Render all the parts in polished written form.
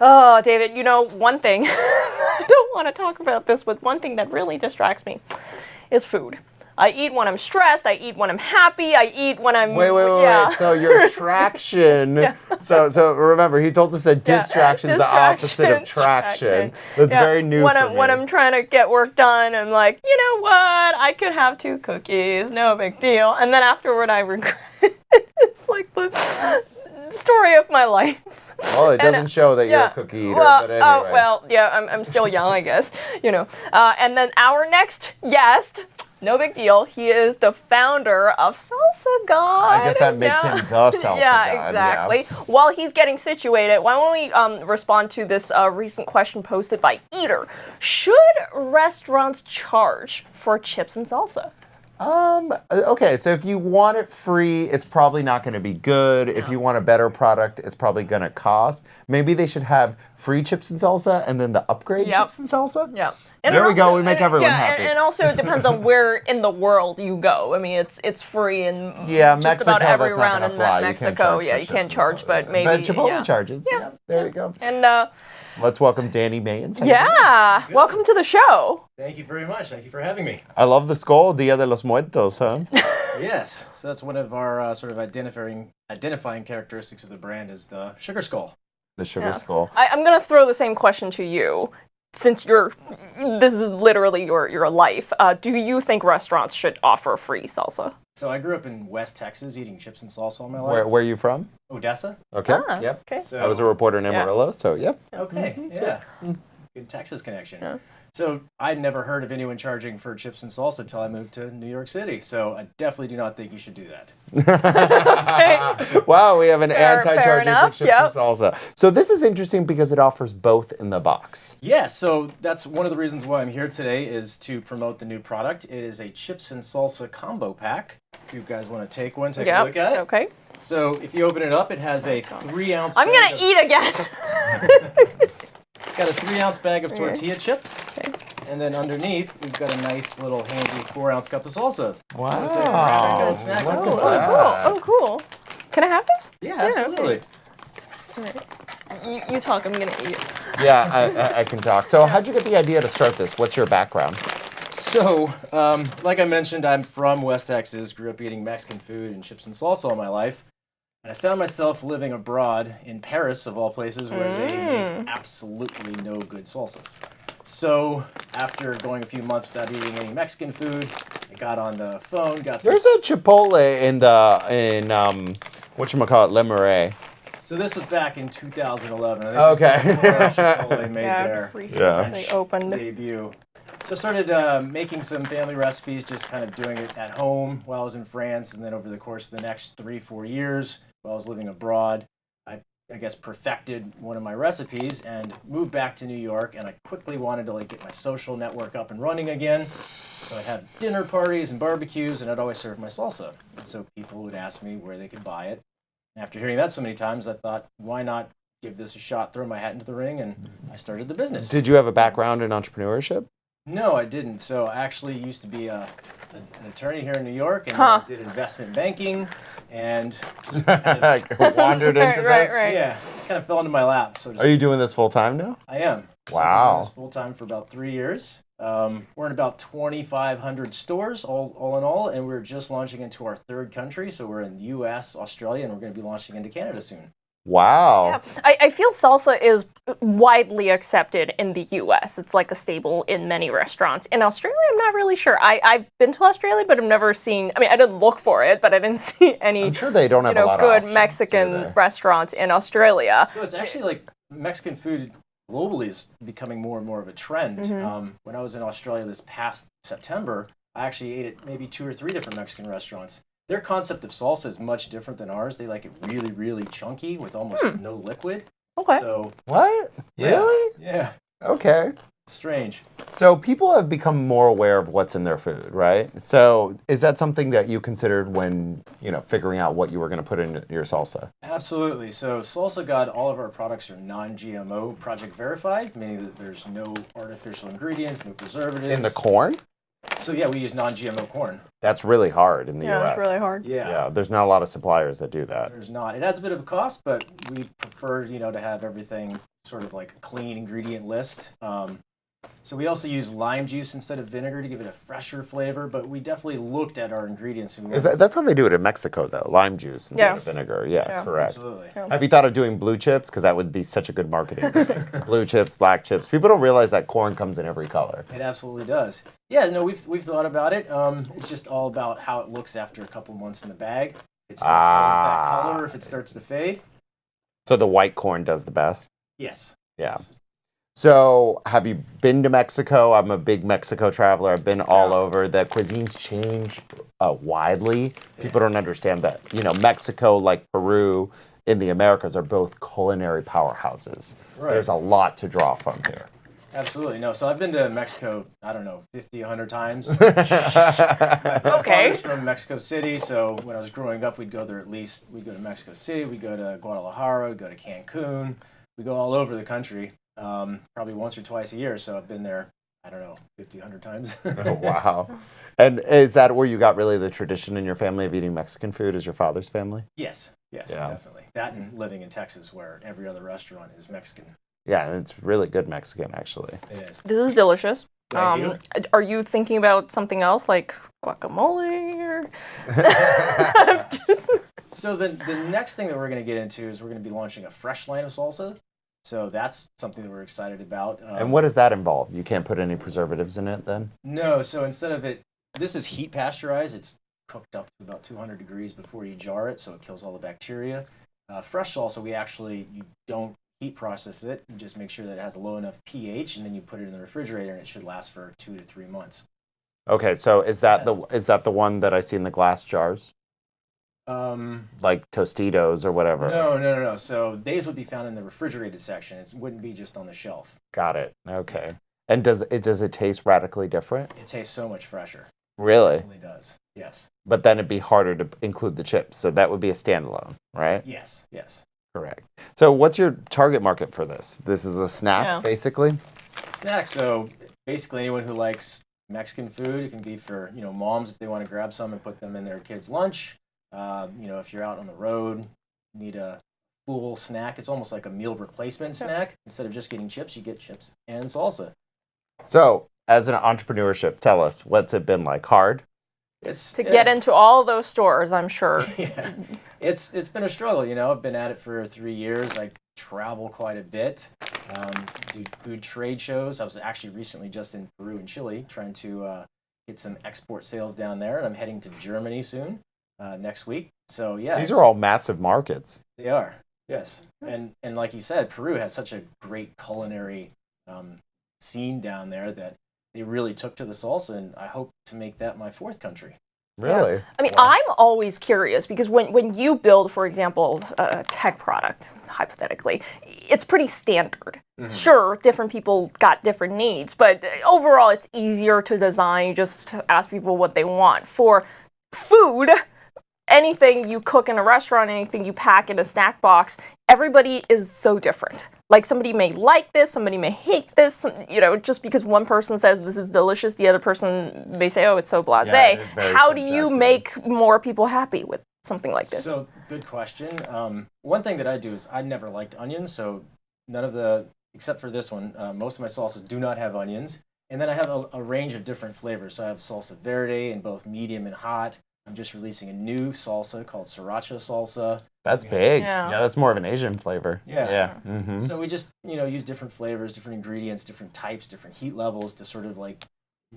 Oh, David, one thing, I don't want to talk about this, but one thing that really distracts me is food. I eat when I'm stressed, I eat when I'm happy, I eat when I'm... Wait. So your traction... So remember, he told us that distraction is the opposite of traction. That's very new for me. When I'm trying to get work done, I'm like, you know what? I could have 2 cookies, no big deal. And then afterward, I regret it. It's like the story of my life. Well, it doesn't show that you're a cookie eater, but anyway. Oh, well, yeah, I'm still young, I guess, And then our next guest... No big deal. He is the founder of Salsa God. I guess that makes him the Salsa God. Yeah, exactly. Yeah. While he's getting situated, why don't we respond to this recent question posted by Eater. Should restaurants charge for chips and salsa? Okay, so if you want it free, it's probably not going to be good. If you want a better product, it's probably going to cost. Maybe they should have free chips and salsa and then the upgrade chips and salsa. Yeah. And there we go. We make everyone happy. And also it depends on where in the world you go. I mean, it's free in just Mexico, about every round in fly. Mexico. You can't charge, but maybe. But Chipotle charges. Yeah. There you go. And let's welcome Danny Mayans. Welcome to the show. Thank you very much. Thank you for having me. I love the skull, Dia de los Muertos, huh? Yes. So that's one of our sort of identifying characteristics of the brand is the sugar skull. The sugar skull. I'm going to throw the same question to you. Since this is literally your life, do you think restaurants should offer free salsa? So I grew up in West Texas eating chips and salsa all my life. Where are you from? Odessa. Okay. Yep. Okay. So, I was a reporter in Amarillo, so yep. Okay. Yeah. Good Texas connection. Yeah. So I'd never heard of anyone charging for chips and salsa until I moved to New York City. So I definitely do not think you should do that. Wow, we have an anti-charging for chips and salsa. So this is interesting because it offers both in the box. Yeah, so that's one of the reasons why I'm here today is to promote the new product. It is a chips and salsa combo pack. If you guys want to take one, take a look at it. Okay. So if you open it up, it has a 3-ounce I'm going to eat again. It's got a 3-ounce bag of tortilla chips. Okay. And then underneath, we've got a nice little handy 4-ounce cup of salsa. Wow. So it's a Oh, cool. Can I have this? Yeah, absolutely. Okay. You talk, I'm going to eat it. Yeah, I can talk. So how'd you get the idea to start this? What's your background? So, like I mentioned, I'm from West Texas, grew up eating Mexican food and chips and salsa all my life. And I found myself living abroad in Paris, of all places, where they make absolutely no good salsas. So, after going a few months without eating any Mexican food, I got on the phone, got some... There's a Chipotle in whatchamacallit, Le Marais. So this was back in 2011. Okay. Chipotle made their recently opened debut. So I started making some family recipes, just kind of doing it at home while I was in France, and then over the course of the next 3-4 years, while I was living abroad, I guess perfected one of my recipes and moved back to New York, and I quickly wanted to get my social network up and running again. So I'd have dinner parties and barbecues, and I'd always serve my salsa. And so people would ask me where they could buy it. And after hearing that so many times, I thought, why not give this a shot, throw my hat into the ring, and I started the business. Did you have a background in entrepreneurship? No, I didn't. So I actually used to be an attorney here in New York, and I did investment banking, and just kind of wandered into this. Right. Yeah, kind of fell into my lap. So are you doing this full time now? I am. Wow. So I've been doing this full time for about 3 years. We're in about 2,500 stores, all in all, and we're just launching into our 3rd country. So we're in U.S., Australia, and we're going to be launching into Canada soon. Wow. Yeah. I feel salsa is widely accepted in the U.S. It's like a staple in many restaurants. In Australia, I'm not really sure. I've been to Australia, but I've never seen, I didn't look for it, but I didn't see any I'm sure they don't have a lot good of options, Mexican restaurants in Australia. So it's actually Mexican food globally is becoming more and more of a trend. Mm-hmm. When I was in Australia this past September, I actually ate at maybe 2 or 3 different Mexican restaurants. Their concept of salsa is much different than ours. They like it really, really chunky with almost no liquid. Okay. So what? Yeah, Really? Yeah. Okay. Strange. So people have become more aware of what's in their food, right? So is that something that you considered when, figuring out what you were going to put in your salsa? Absolutely. So Salsa God, all of our products are non-GMO project verified, meaning that there's no artificial ingredients, no preservatives. In the corn? So yeah, we use non-GMO corn. That's really hard in the Yeah, U.S. it's really hard. Yeah, there's not a lot of suppliers that do that. There's not. It has a bit of a cost, but we prefer, to have everything sort of like a clean ingredient list. So we also use lime juice instead of vinegar to give it a fresher flavor, but we definitely looked at our ingredients. And That's how they do it in Mexico, though. Lime juice instead of vinegar. Yes, Yeah. correct. Absolutely. Yeah. Have you thought of doing blue chips? Because that would be such a good marketing. Blue chips, black chips. People don't realize that corn comes in every color. It absolutely does. Yeah, no, we've thought about it. It's just all about how it looks after a couple months in the bag. It still has that color if it starts to fade. So the white corn does the best? Yes. Yeah. So have you been to Mexico? I'm a big Mexico traveler. I've been all over. The cuisines change widely. People don't understand that. Mexico, like Peru, in the Americas are both culinary powerhouses. Right. There's a lot to draw from here. Absolutely. No, so I've been to Mexico, 50, 100 times. Okay. Father's from Mexico City, so when I was growing up, we'd go there at least. We'd go to Mexico City, we'd go to Guadalajara, we'd go to Cancun. We go all over the country, probably once or twice a year, so I've been there, 50, 100 times. Oh, wow. And is that where you got really the tradition in your family of eating Mexican food? Is your father's family? Yes, Yeah. definitely. That and living in Texas where every other restaurant is Mexican. Yeah, and it's really good Mexican, actually. It is. This is delicious. Thank you. Are you thinking about something else like guacamole or? So the next thing that we're going to get into is we're going to be launching a fresh line of salsa. So that's something that we're excited about. And what does that involve? You can't put any preservatives in it then? No, so instead of it, this is heat pasteurized. It's cooked up to about 200 degrees before you jar it, so it kills all the bacteria. Fresh salsa, you don't heat process it. You just make sure that it has a low enough pH, and then you put it in the refrigerator, and it should last for 2 to 3 months. Okay, so is that the one that I see in the glass jars? Like Tostitos or whatever? No. So these would be found in the refrigerated section. It wouldn't be just on the shelf. Got it. Okay. And does it taste radically different? It tastes so much fresher. Really? It really does. Yes. But then it'd be harder to include the chips, so that would be a standalone, right? Yes. Correct. So what's your target market for this? This is a snack, basically? Snack. So basically anyone who likes Mexican food. It can be for, moms if they want to grab some and put them in their kids' lunch. If you're out on the road, need a full snack. It's almost like a meal replacement snack. Instead of just getting chips, you get chips and salsa. So, as an entrepreneurship, tell us, what's it been like? Hard? To get into all those stores, I'm sure. Yeah. It's been a struggle, I've been at it for 3 years. I travel quite a bit, do food trade shows. I was actually recently just in Peru and Chile trying to get some export sales down there, and I'm heading to Germany soon, next week. So, yeah. These are all massive markets. They are, yes. And like you said, Peru has such a great culinary scene down there that they really took to the salsa, and I hope to make that my 4th country. Really? Yeah. I mean, I'm always curious because when you build, for example, a tech product, hypothetically, it's pretty standard. Mm-hmm. Sure, different people got different needs, but overall it's easier to design. You just ask people what they want. For food, anything you cook in a restaurant, anything you pack in a snack box, everybody is so different. Like somebody may like this, somebody may hate this, just because one person says this is delicious, the other person may say, oh, it's so blasé. Yeah, it is very How do subjective. you make more people happy with something like this? So, good question. One thing that I do is I never liked onions, so except for this one, most of my salsas do not have onions. And then I have a range of different flavors. So I have salsa verde in both medium and hot. I'm just releasing a new salsa called sriracha salsa. That's big. Yeah. Yeah, that's more of an Asian flavor. Yeah. Mm-hmm. So we just, use different flavors, different ingredients, different types, different heat levels to sort of like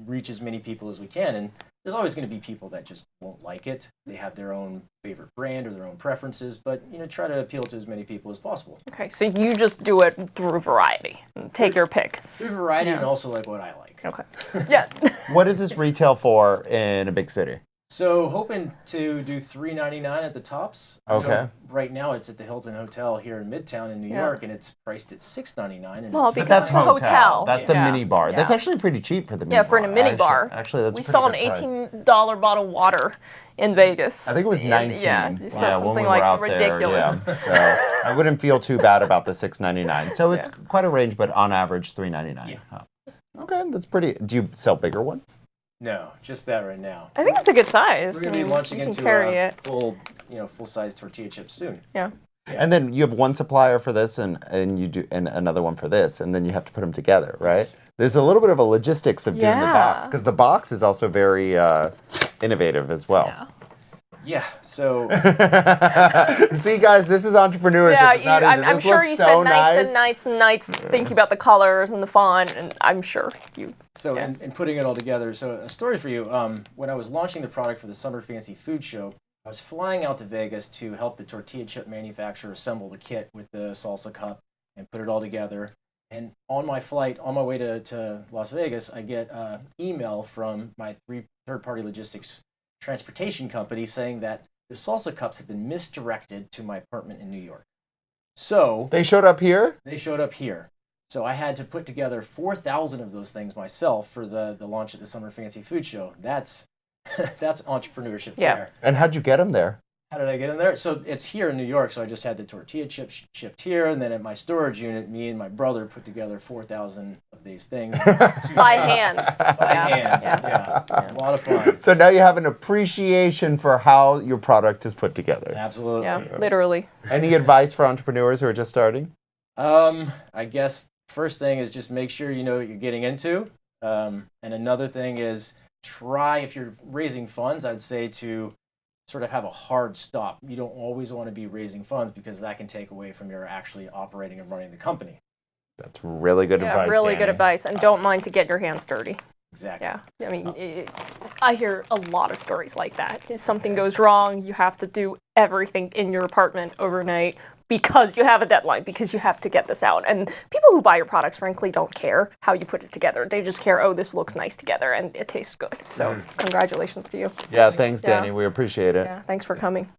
reach as many people as we can. And there's always going to be people that just won't like it. They have their own favorite brand or their own preferences, but, try to appeal to as many people as possible. Okay, so you just do it through variety. Take your pick. Through variety and also like what I like. Okay. Yeah. What does this retail for in a big city? So hoping to do $3.99 at the tops. Okay. Right now it's at the Hilton Hotel here in Midtown in New York, and it's priced at $6.99. And Well, it's because That's it's a hotel. That's the Yeah. mini bar. Yeah. That's actually pretty cheap for the mini Yeah, bar. for a mini bar. Actually, that's We pretty saw an good price. $18 bottle of water in Vegas. I think it was 19. Yeah, so when something we were like out ridiculous. There, yeah. So I wouldn't feel too bad about the $6.99. So it's quite a range, but on average $3.99. Yeah. Huh. Okay, that's pretty. Do you sell bigger ones? No, just that right now. I think it's a good size. We're going to be launching you can into carry a it. full-size tortilla chips soon. Yeah. And then you have one supplier for this and another one for this, and then you have to put them together, right? Yes. There's a little bit of a logistics of doing the box, Yeah. because the box is also very innovative as well. Yeah. Yeah, so See, guys, this is entrepreneurship. Yeah, It's not easy. I'm This sure looks you so spent nights nice. and nights and nights thinking about the colors and the font, and I'm sure you. So in putting it all together, so a story for you. When I was launching the product for the Summer Fancy Food Show, I was flying out to Vegas to help the tortilla chip manufacturer assemble the kit with the salsa cup and put it all together. And on my flight, on my way to Las Vegas, I get an email from my third-party logistics transportation company saying that the salsa cups have been misdirected to my apartment in New York. So They showed up here? they showed up here. So I had to put together 4,000 of those things myself for the launch at the Summer Fancy Food Show. That's entrepreneurship Yeah. there. And how'd you get them there? How did I get in there? So it's here in New York, so I just had the tortilla chips shipped here, and then at my storage unit, me and my brother put together 4,000 of these things. By hands. By hand, yeah. A lot of fun. So now you have an appreciation for how your product is put together. Absolutely. Yeah, literally. Any advice for entrepreneurs who are just starting? I guess first thing is just make sure you know what you're getting into. And another thing is try, if you're raising funds, I'd say to sort of have a hard stop. You don't always want to be raising funds because that can take away from your actually operating and running the company. That's really good Yeah, advice. really good Danny. advice, and don't mind to get your hands dirty. Exactly. Yeah, I mean, I hear a lot of stories like that. If something goes wrong, you have to do everything in your apartment overnight because you have a deadline, because you have to get this out. And people who buy your products, frankly, don't care how you put it together. They just care, oh, this looks nice together and it tastes good. So congratulations to you. Yeah, thanks, Yeah. Danny. We appreciate it. Yeah, thanks for coming.